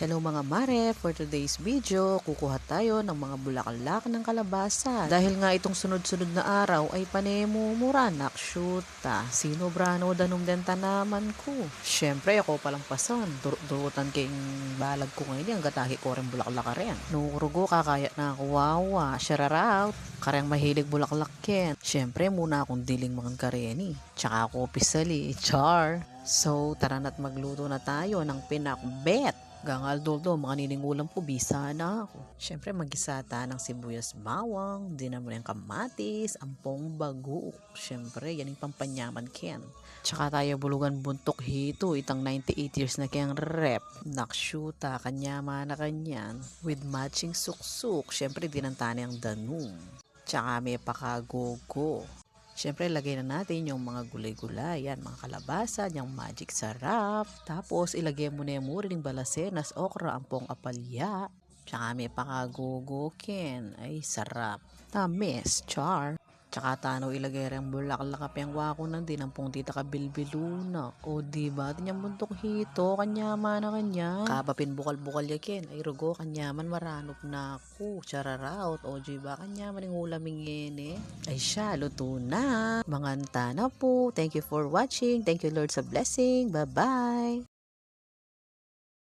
Hello mga mare, for today's video, kukuha tayo ng mga bulaklak ng kalabasa. Dahil nga itong sunod-sunod na araw ay panemumura nakshuta. Sino brano danong denta naman ko. Siyempre ako palang pason, durutan kayong balag ko ngayon, ang gatahi ko rin bulaklak ka rin. Nurugo kakaya na ako wawa, shararout. Karyang mahilig bulaklak ken. Siyempre muna akong diling mga kareni. Tsaka ako pisali, char. So tara na't magluto na tayo ng pinakbet. Gangal doldo, mga niningulam po, bisa na ako. Siyempre, mag-isa ng sibuyas bawang, di naman yung kamatis, ampong bago. Siyempre, yan yung pampanyaman ken. Tsaka tayo bulugan buntok hito, itang 98 years na kayang rep. Nakshuta, kanyama na kanyan, with matching suksuk. Siyempre, dinantani ang danum. Tsaka may pakagogo. Siyempre, lagay na natin yung mga gulay-gulay, yan, mga kalabasa, yung magic sarap. Tapos, ilagay mo na yung muring balasenas, okra, ampong apalya. Tsaka may pakagugukin. Ay, sarap. Tamis, char. Tsaka tanaw ilagay rin bulaklak kapyang wako nang din ang pong tita kabilbiluna. O diba, tinyang buntok hito, kanyaman na kanya. Kapapin bukal-bukal yakin, ay rugo, kanyaman maranop na ako. Chararaut, o diba, kanyaman yung ulaming yene. Ay siya, luto na. Manganta na po. Thank you for watching. Thank you Lord sa blessing. Bye-bye.